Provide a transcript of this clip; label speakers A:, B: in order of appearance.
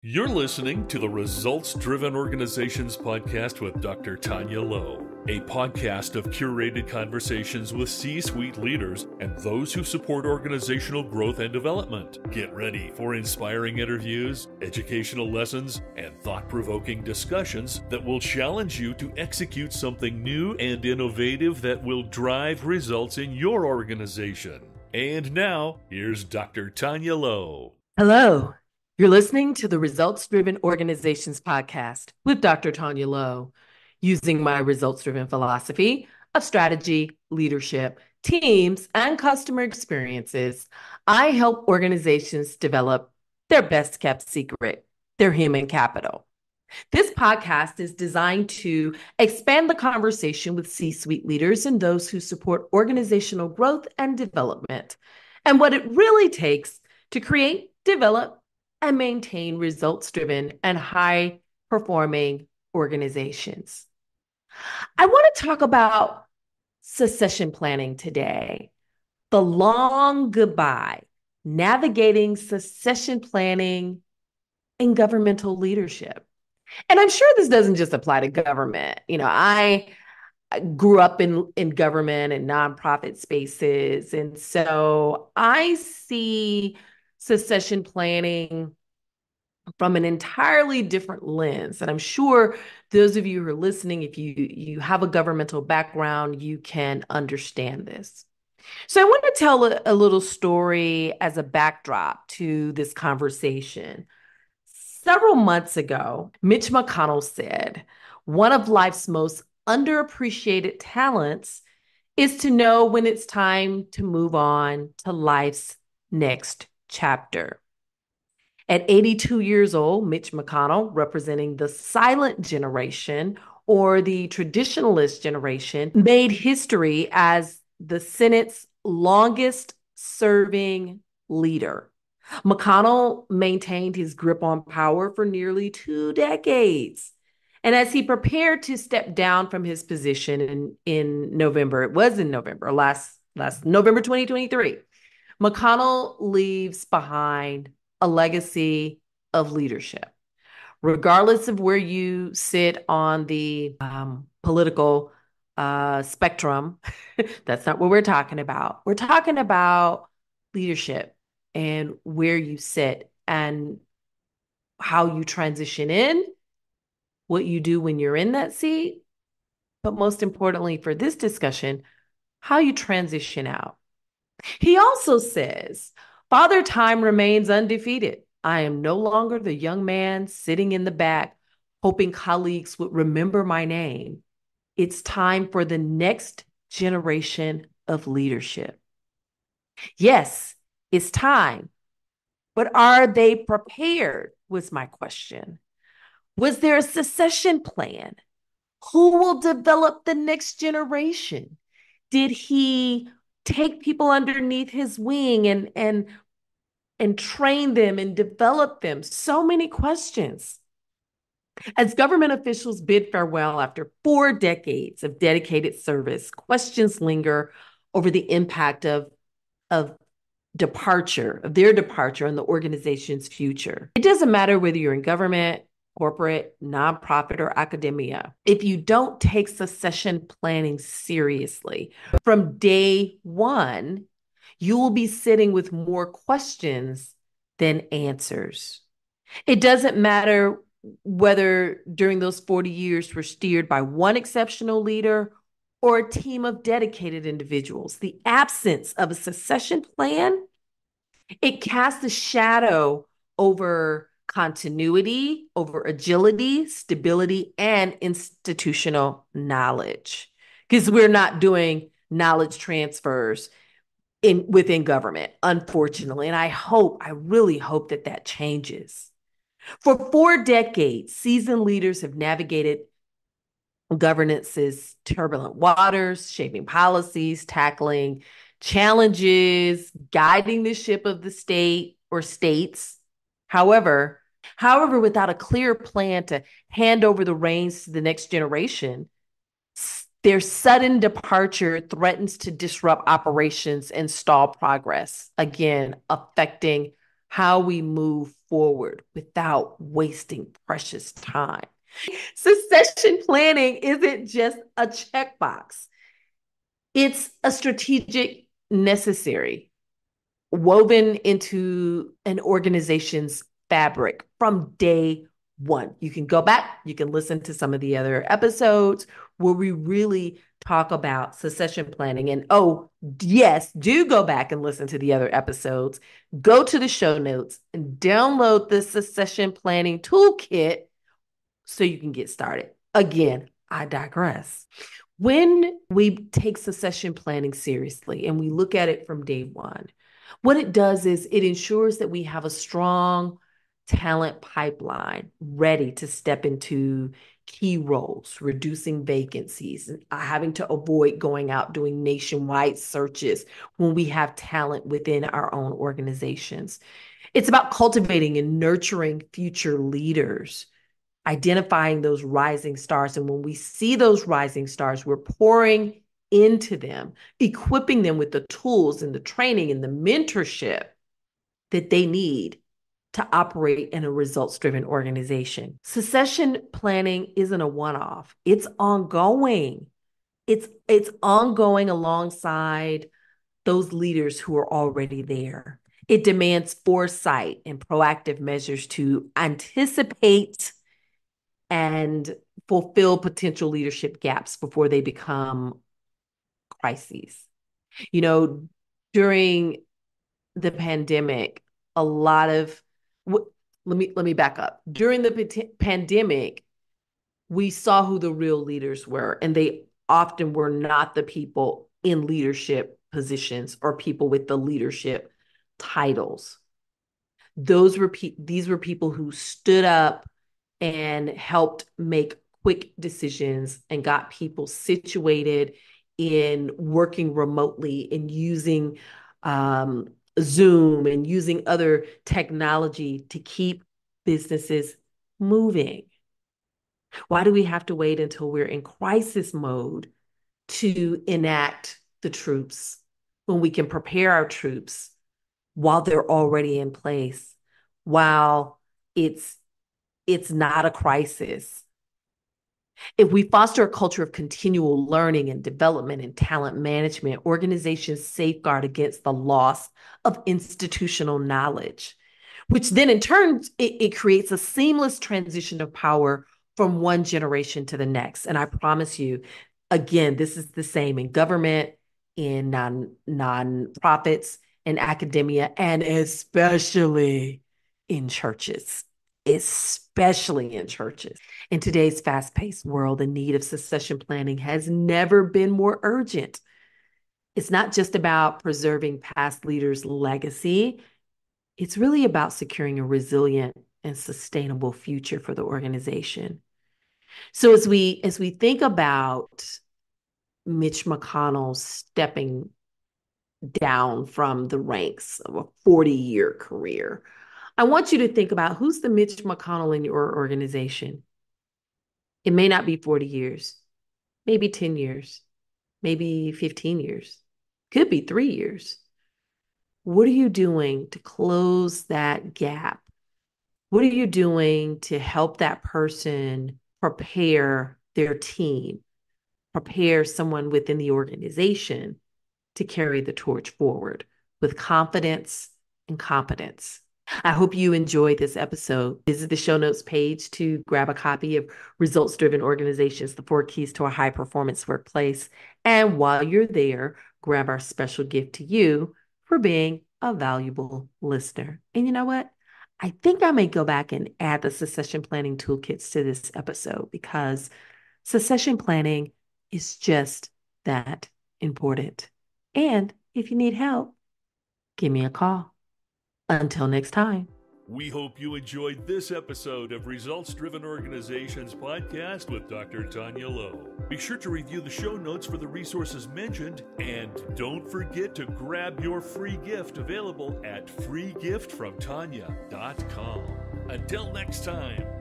A: You're listening to the Results Driven Organizations podcast with Dr. Taunya Lowe, a podcast of curated conversations with C-suite leaders and those who support organizational growth and development. Get ready for inspiring interviews, educational lessons, and thought-provoking discussions that will challenge you to execute something new and innovative that will drive results in your organization. And now, here's Dr. Taunya Lowe.
B: Hello. You're listening to the Results Driven Organizations podcast with Dr. Taunya Lowe. Using my results-driven philosophy of strategy, leadership, teams, and customer experiences, I help organizations develop their best-kept secret, their human capital. This podcast is designed to expand the conversation with C-suite leaders and those who support organizational growth and development, and what it really takes to create, develop, and maintain results-driven and high-performing organizations. I want to talk about succession planning today, the long goodbye, navigating succession planning in governmental leadership. And I'm sure this doesn't just apply to government. I grew up in government and nonprofit spaces, and so I see succession planning from an entirely different lens. And I'm sure those of you who are listening, if you have a governmental background, you can understand this. So I want to tell a little story as a backdrop to this conversation. Several months ago, Mitch McConnell said, one of life's most underappreciated talents is to know when it's time to move on to life's next chapter. At 82 years old, Mitch McConnell, representing the silent generation or the traditionalist generation, made history as the Senate's longest serving leader. McConnell maintained his grip on power for nearly 2 decades. And as he prepared to step down from his position in November, last November 2023, McConnell leaves behind a legacy of leadership. Regardless of where you sit on the political spectrum, that's not what we're talking about. We're talking about leadership and where you sit and how you transition in, what you do when you're in that seat, but most importantly for this discussion, how you transition out. He also says, Father Time remains undefeated. I am no longer the young man sitting in the back, hoping colleagues would remember my name. It's time for the next generation of leadership. Yes, it's time, but are they prepared, was my question. Was there a succession plan? Who will develop the next generation? Did he take people underneath his wing and train them and develop them? So many questions. As government officials bid farewell after 4 decades of dedicated service, questions linger over the impact of their departure on the organization's future. It doesn't matter whether you're in government, corporate, nonprofit, or academia. If you don't take succession planning seriously from day one, you will be sitting with more questions than answers. It doesn't matter whether during those 40 years were steered by one exceptional leader or a team of dedicated individuals. The absence of a succession plan, it casts a shadow over continuity, over agility, stability, and institutional knowledge. Because we're not doing knowledge transfers within government, unfortunately. And I really hope that changes. For 4 decades, seasoned leaders have navigated governance's turbulent waters, shaping policies, tackling challenges, guiding the ship of the state or states. However, without a clear plan to hand over the reins to the next generation, their sudden departure threatens to disrupt operations and stall progress, again, affecting how we move forward without wasting precious time. Succession planning isn't just a checkbox. It's a strategic necessary woven into an organization's fabric from day one. You can go back, you can listen to some of the other episodes where we really talk about succession planning. And oh, yes, do go back and listen to the other episodes. Go to the show notes and download the succession planning toolkit so you can get started. Again, I digress. When we take succession planning seriously and we look at it from day one, what it does is it ensures that we have a strong talent pipeline ready to step into key roles, reducing vacancies, and having to avoid going out doing nationwide searches when we have talent within our own organizations. It's about cultivating and nurturing future leaders, identifying those rising stars. And when we see those rising stars, we're pouring into them, equipping them with the tools and the training and the mentorship that they need to operate in a results-driven organization. Succession planning isn't a one-off. It's ongoing. It's ongoing alongside those leaders who are already there. It demands foresight and proactive measures to anticipate and fulfill potential leadership gaps before they become crises. You know, during the pandemic, a lot of let me back up. During the pandemic, we saw who the real leaders were, and they often were not the people in leadership positions or people with the leadership titles. These were people who stood up and helped make quick decisions and got people situated in working remotely and using Zoom and using other technology to keep businesses moving. Why do we have to wait until we're in crisis mode to enact the troops when we can prepare our troops while they're already in place, while it's not a crisis? If we foster a culture of continual learning and development and talent management, organizations safeguard against the loss of institutional knowledge, which then in turn, it creates a seamless transition of power from one generation to the next. And I promise you, again, this is the same in government, in nonprofits, in academia, and especially in churches. Especially in churches. In today's fast-paced world, the need of succession planning has never been more urgent. It's not just about preserving past leaders' legacy. It's really about securing a resilient and sustainable future for the organization. So as we think about Mitch McConnell stepping down from the ranks of a 40-year career, I want you to think about who's the Mitch McConnell in your organization. It may not be 40 years, maybe 10 years, maybe 15 years, could be 3 years. What are you doing to close that gap? What are you doing to help that person prepare their team, prepare someone within the organization to carry the torch forward with confidence and competence? I hope you enjoyed this episode. Visit the show notes page to grab a copy of Results-Driven Organizations, the 4 Keys to a High-Performance Workplace. And while you're there, grab our special gift to you for being a valuable listener. And you know what? I think I may go back and add the succession planning toolkits to this episode because succession planning is just that important. And if you need help, give me a call. Until next time.
A: We hope you enjoyed this episode of Results Driven Organizations Podcast with Dr. Taunya Lowe. Be sure to review the show notes for the resources mentioned, and don't forget to grab your free gift available at freegiftfromtaunya.com. Until next time.